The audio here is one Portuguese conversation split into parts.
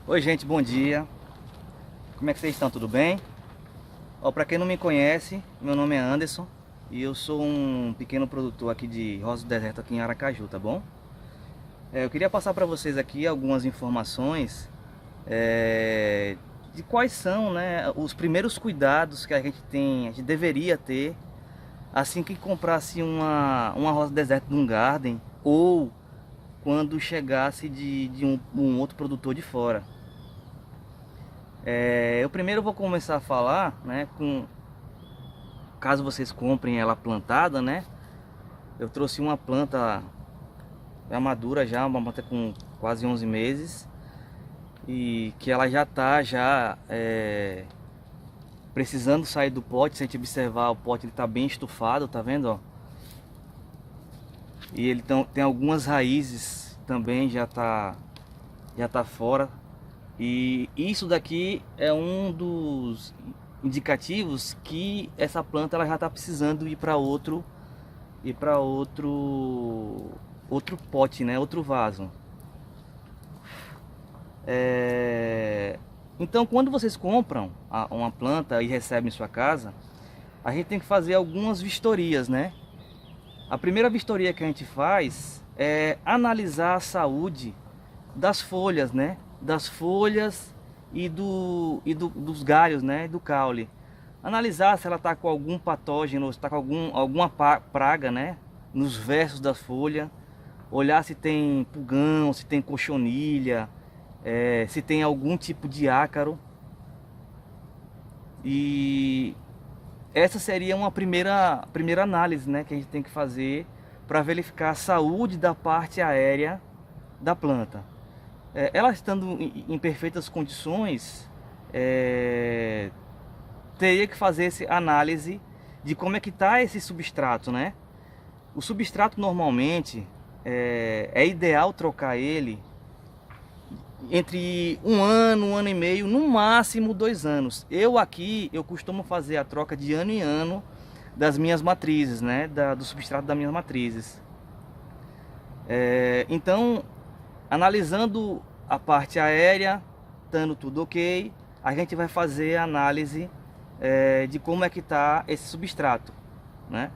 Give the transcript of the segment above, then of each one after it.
Oi gente, bom dia. Como é que vocês estão? Tudo bem? Para quem não me conhece, meu nome é Anderson e eu sou um pequeno produtor aqui de rosa do deserto aqui em Aracaju, tá bom? Eu queria passar para vocês aqui algumas informações de quais são, né, os primeiros cuidados que a gente deveria ter assim que comprasse uma rosa do deserto de um garden ou quando chegasse de um outro produtor de fora. Eu primeiro vou começar a falar, né, caso vocês comprem ela plantada, né? Eu trouxe uma planta já madura, já uma planta com quase 11 meses e que ela já está precisando sair do pote. Se a gente observar, o pote ele está bem estufado, tá vendo, ó? E ele tem algumas raízes também já tá fora. E isso daqui é um dos indicativos que essa planta ela já está precisando ir para outro pote, né? Outro vaso. Então, quando vocês compram uma planta e recebem em sua casa, a gente tem que fazer algumas vistorias, né? A primeira vistoria que a gente faz é analisar a saúde das folhas, né? Das folhas e dos galhos, né? Do caule. Analisar se ela está com algum patógeno, se está com alguma praga, né? Nos versos da folha. Olhar se tem pulgão, se tem cochonilha, se tem algum tipo de ácaro. E essa seria uma primeira análise, né? Que a gente tem que fazer para verificar a saúde da parte aérea da planta. Ela estando em perfeitas condições, teria que fazer essa análise de como é que está esse substrato, né? O substrato normalmente é ideal trocar ele entre um ano e meio, no máximo 2 anos. Eu costumo fazer a troca de ano em ano das minhas matrizes, né? Do substrato das minhas matrizes. Então, analisando a parte aérea, estando tudo ok, a gente vai fazer a análise de como é que está esse substrato, né?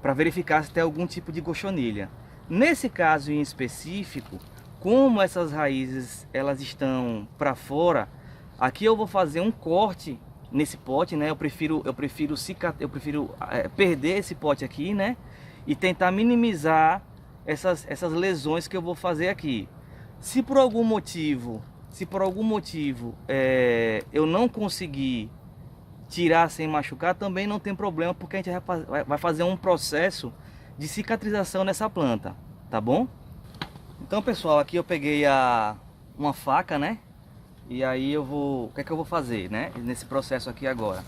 Para verificar se tem algum tipo de cochonilha. Nesse caso em específico, como essas raízes elas estão para fora, aqui eu vou fazer um corte nesse pote, né? Eu prefiro perder esse pote aqui, né? E tentar minimizar essas lesões que eu vou fazer aqui. Se por algum motivo eu não conseguir tirar sem machucar, também não tem problema, porque a gente vai fazer um processo de cicatrização nessa planta, tá bom? Então, pessoal, aqui eu peguei uma faca, né? E aí o que é que eu vou fazer, né? Nesse processo aqui agora,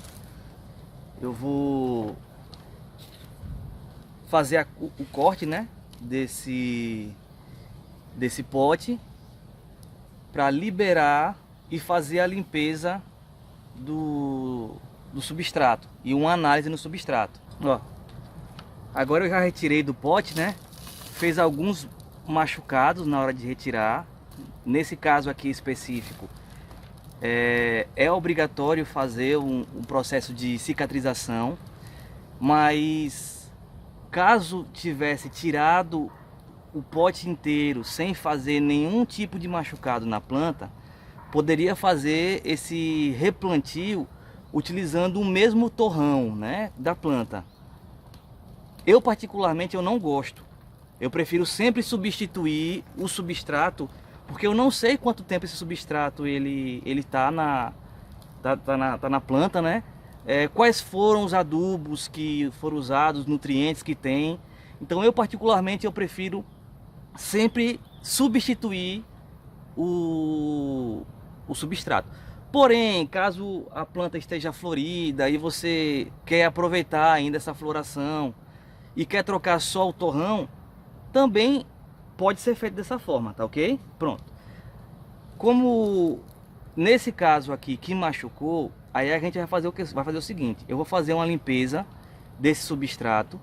eu vou fazer o corte, né? Desse pote para liberar e fazer a limpeza do substrato e uma análise no substrato. Ó, agora eu já retirei do pote, né? Fez alguns machucados na hora de retirar. Nesse caso aqui específico, é obrigatório fazer um processo de cicatrização, mas caso tivesse tirado o pote inteiro sem fazer nenhum tipo de machucado na planta, poderia fazer esse replantio utilizando o mesmo torrão, né, da planta. Eu particularmente eu não gosto. Eu prefiro sempre substituir o substrato, porque eu não sei quanto tempo esse substrato ele tá na planta, né? Quais foram os adubos que foram usados, os nutrientes que tem. Então eu particularmente eu prefiro sempre substituir o substrato. Porém, caso a planta esteja florida e você quer aproveitar ainda essa floração e quer trocar só o torrão, também pode ser feito dessa forma, tá ok? Pronto. Como nesse caso aqui que machucou, aí a gente vai fazer o seguinte: eu vou fazer uma limpeza desse substrato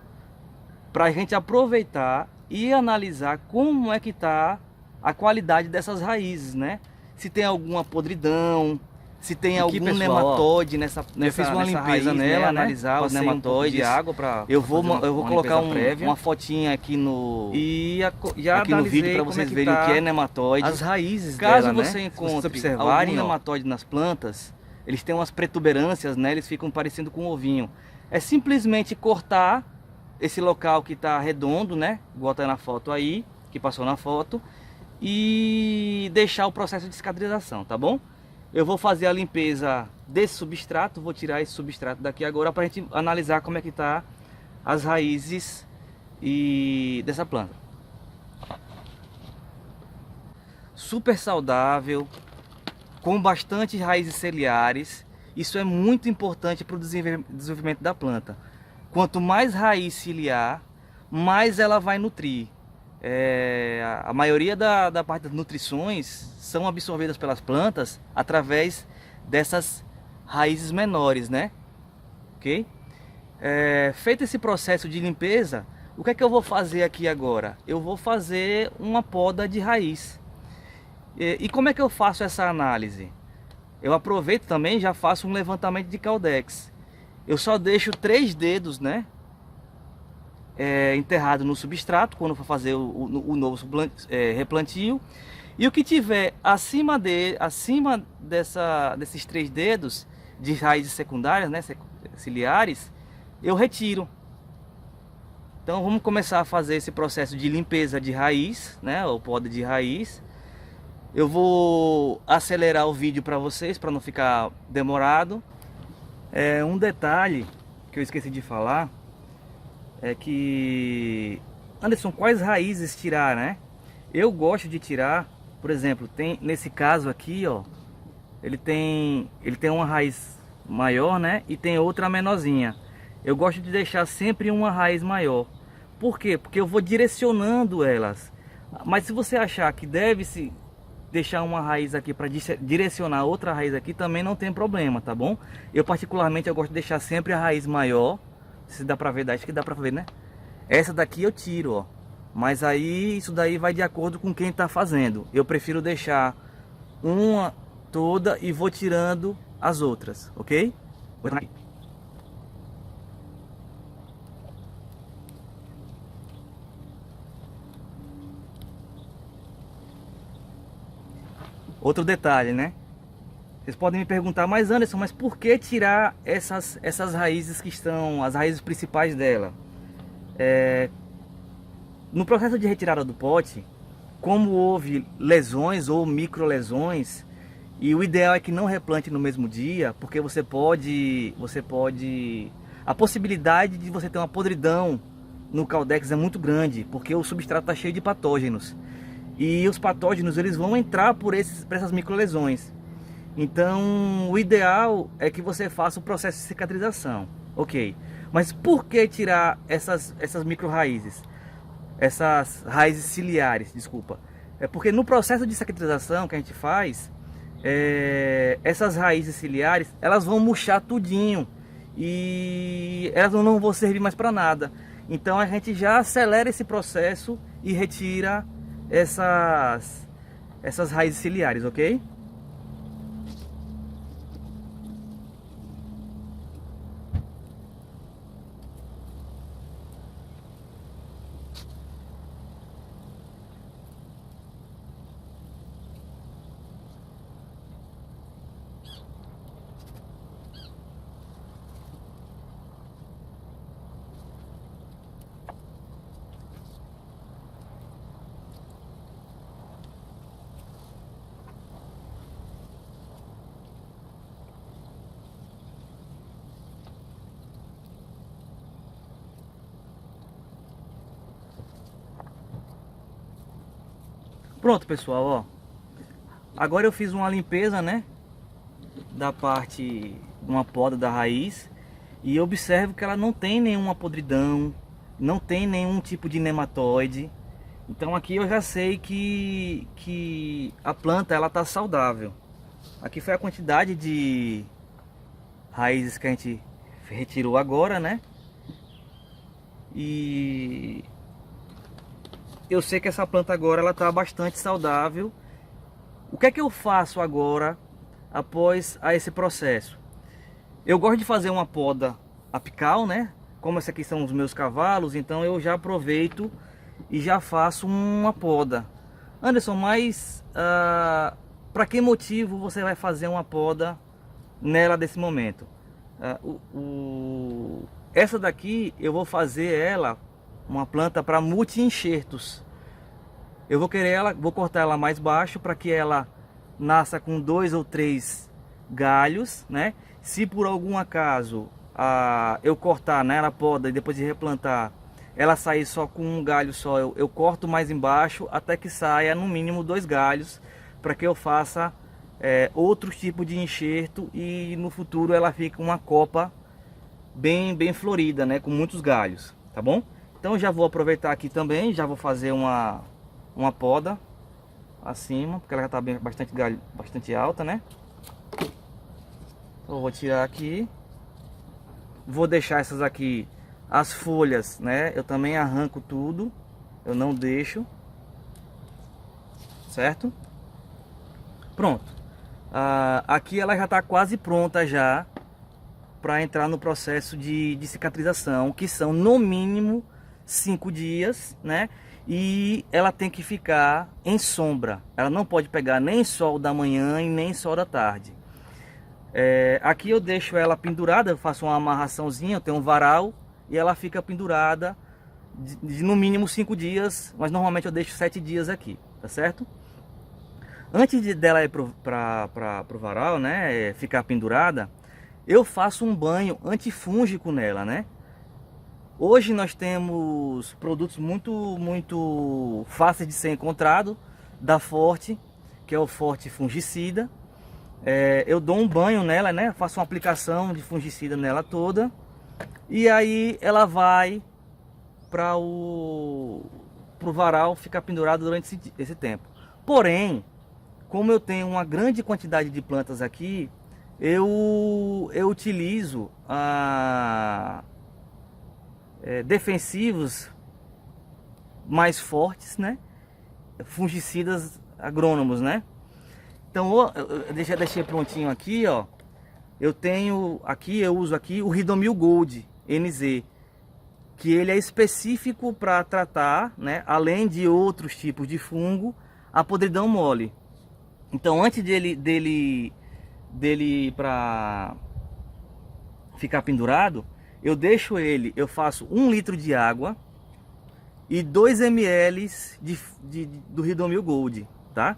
para a gente aproveitar e analisar como é que tá a qualidade dessas raízes, né? se tem alguma podridão, se tem Aqui, algum pessoal, nematóide eu fiz uma limpeza raiz, nela, né? analisar os Passei um pouco nematóides. de água para eu vou colocar prévia. uma fotinha aqui no já aqui no vídeo para como vocês é que verem o tá que é nematóide. as raízes Caso dela, você né? encontre Se vocês observarem, algum ó, nematóide nas plantas, eles têm umas protuberâncias, né? Eles ficam parecendo com um ovinho. É simplesmente cortar esse local que está redondo, né? Igual tá na foto aí, que passou na foto, e deixar o processo de cicatrização, tá bom? Eu vou fazer a limpeza desse substrato, vou tirar esse substrato daqui agora para a gente analisar como é que tá as raízes e dessa planta. Super saudável, com bastante raízes ciliares. Isso é muito importante para o desenvolvimento da planta. Quanto mais raiz ciliar, mais ela vai nutrir. A maioria da parte das nutrições são absorvidas pelas plantas através dessas raízes menores, né? Ok? Feito esse processo de limpeza, o que é que eu vou fazer aqui agora? Eu vou fazer uma poda de raiz. E como é que eu faço essa análise? Eu aproveito também e já faço um levantamento de Caudex. Eu só deixo 3 dedos, né? Enterrado no substrato quando for fazer o novo replantio, e o que tiver acima desses 3 dedos de raízes secundárias, né, ciliares, eu retiro. Então vamos começar a fazer esse processo de limpeza de raiz, né, ou poda de raiz. Eu vou acelerar o vídeo para vocês, para não ficar demorado. Um detalhe que eu esqueci de falar é que, Anderson, quais raízes tirar, né? Eu gosto de tirar, por exemplo, tem nesse caso aqui, ó, ele tem uma raiz maior, né? E tem outra menorzinha. Eu gosto de deixar sempre uma raiz maior. Por quê? Porque eu vou direcionando elas. Mas se você achar que deve-se deixar uma raiz aqui para direcionar outra raiz aqui, também não tem problema, tá bom? Eu particularmente gosto de deixar sempre a raiz maior. Se dá pra ver, acho que dá pra ver, né? Essa daqui eu tiro, ó. Mas aí, isso daí vai de acordo com quem tá fazendo. Eu prefiro deixar uma toda e vou tirando as outras, ok? Outro detalhe, né? Vocês podem me perguntar, mas Anderson, mas por que tirar essas raízes que estão, as raízes principais dela? No processo de retirada do pote, como houve lesões ou micro lesões, e o ideal é que não replante no mesmo dia, porque você pode, a possibilidade de você ter uma podridão no Caudex é muito grande, porque o substrato está cheio de patógenos. E os patógenos, eles vão entrar por essas micro lesões. Então, o ideal é que você faça o processo de cicatrização, ok? Mas por que tirar essas micro raízes? Essas raízes ciliares, desculpa. É porque no processo de cicatrização que a gente faz, essas raízes ciliares, elas vão murchar tudinho e elas não vão servir mais para nada. Então a gente já acelera esse processo e retira essas raízes ciliares, ok? Pronto, pessoal, ó. Agora eu fiz uma limpeza, né, da parte, uma poda da raiz, e observo que ela não tem nenhuma podridão, não tem nenhum tipo de nematóide. Então aqui eu já sei que a planta ela tá saudável. Aqui foi a quantidade de raízes que a gente retirou agora, né? E eu sei que essa planta agora ela tá bastante saudável O que é que eu faço agora após esse processo? Eu gosto de fazer uma poda apical, né? Como esse aqui são os meus cavalos, então eu já aproveito e já faço uma poda. Anderson, mas para que motivo você vai fazer uma poda nela desse momento? Essa daqui eu vou fazer ela uma planta para multi-enxertos. Eu vou cortar ela mais baixo para que ela nasça com 2 ou 3 galhos, né? Se por algum acaso eu cortar, né, na poda e depois de replantar, ela sair só com um galho só, eu corto mais embaixo até que saia no mínimo 2 galhos, para que eu faça outro tipo de enxerto e no futuro ela fique uma copa bem florida, né, com muitos galhos, tá bom? Então já vou aproveitar aqui também, já vou fazer uma poda acima, porque ela já está bastante alta, né? Então, eu vou tirar aqui, vou deixar essas aqui, as folhas, né? Eu também arranco tudo, eu não deixo, certo? Pronto. Aqui ela já está quase pronta já para entrar no processo de cicatrização, que são no mínimo 5 dias, né? E ela tem que ficar em sombra, ela não pode pegar nem sol da manhã e nem sol da tarde. Aqui eu deixo ela pendurada, eu faço uma amarraçãozinha, eu tenho um varal e ela fica pendurada de no mínimo 5 dias, mas normalmente eu deixo 7 dias aqui, tá certo? Antes dela ir para o varal, né, ficar pendurada, eu faço um banho antifúngico nela, né? Hoje nós temos produtos muito fáceis de ser encontrado da Forte, que é o Forte Fungicida. Eu dou um banho nela, né? Faço uma aplicação de fungicida nela toda. E aí ela vai para o varal ficar pendurado durante esse tempo. Porém, como eu tenho uma grande quantidade de plantas aqui, eu utilizo defensivos mais fortes, né? Fungicidas agrônomos, né? Então, eu já deixei prontinho aqui, ó. Eu uso aqui o Ridomil Gold NZ, que ele é específico para tratar, né, além de outros tipos de fungo, a podridão mole. Então, antes dele para ficar pendurado, eu faço 1 litro de água e 2 ml do Ridomil Gold, tá?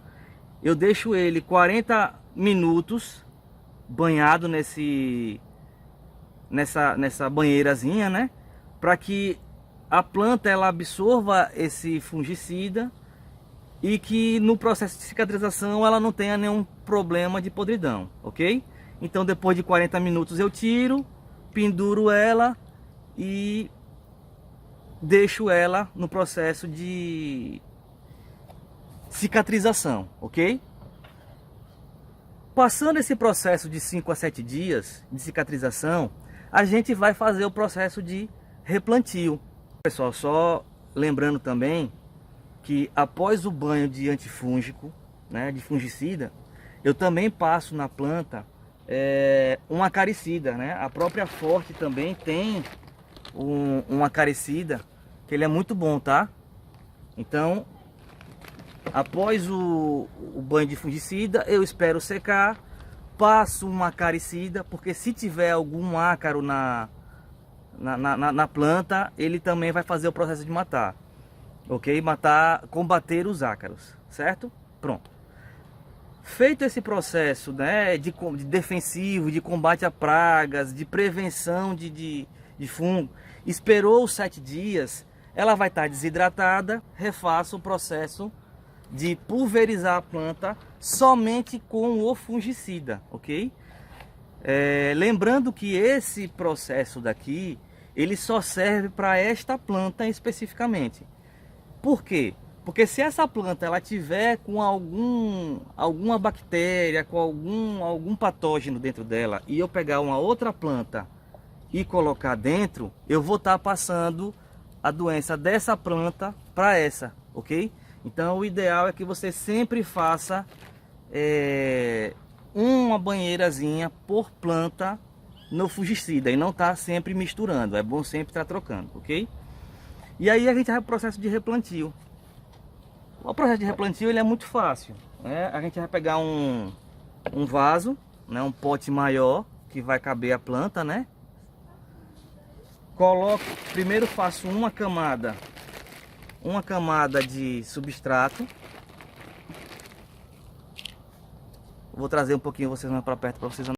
Eu deixo ele 40 minutos banhado nessa banheirazinha, né? Para que a planta ela absorva esse fungicida e que no processo de cicatrização ela não tenha nenhum problema de podridão, ok? Então depois de 40 minutos eu tiro, penduro ela e deixo ela no processo de cicatrização, ok? Passando esse processo de 5 a 7 dias de cicatrização, a gente vai fazer o processo de replantio. Pessoal, só lembrando também que após o banho de antifúngico, né, de fungicida, eu também passo na planta um acaricida, né? A própria Forte também tem um acaricida, que ele é muito bom, tá? Então, após o banho de fungicida, eu espero secar, passo uma acaricida, porque se tiver algum ácaro na planta, ele também vai fazer o processo de matar, ok? Combater os ácaros, certo? Pronto. Feito esse processo, né, de defensivo, de combate a pragas, de prevenção de fungo, esperou os 7 dias, ela vai estar desidratada, refaço o processo de pulverizar a planta somente com o fungicida, ok? Lembrando que esse processo daqui, ele só serve para esta planta especificamente. Por quê? Porque se essa planta ela tiver com alguma bactéria, com algum patógeno dentro dela, e eu pegar uma outra planta e colocar dentro, eu vou estar passando a doença dessa planta para essa, ok? Então o ideal é que você sempre faça uma banheirazinha por planta no fungicida e não tá sempre misturando, é bom sempre estar trocando, ok? E aí a gente vai pro processo de replantio. O processo de replantio ele é muito fácil, né? A gente vai pegar um vaso, né? Um pote maior que vai caber a planta, né? Primeiro faço uma camada de substrato. Vou trazer um pouquinho vocês mais para perto para vocês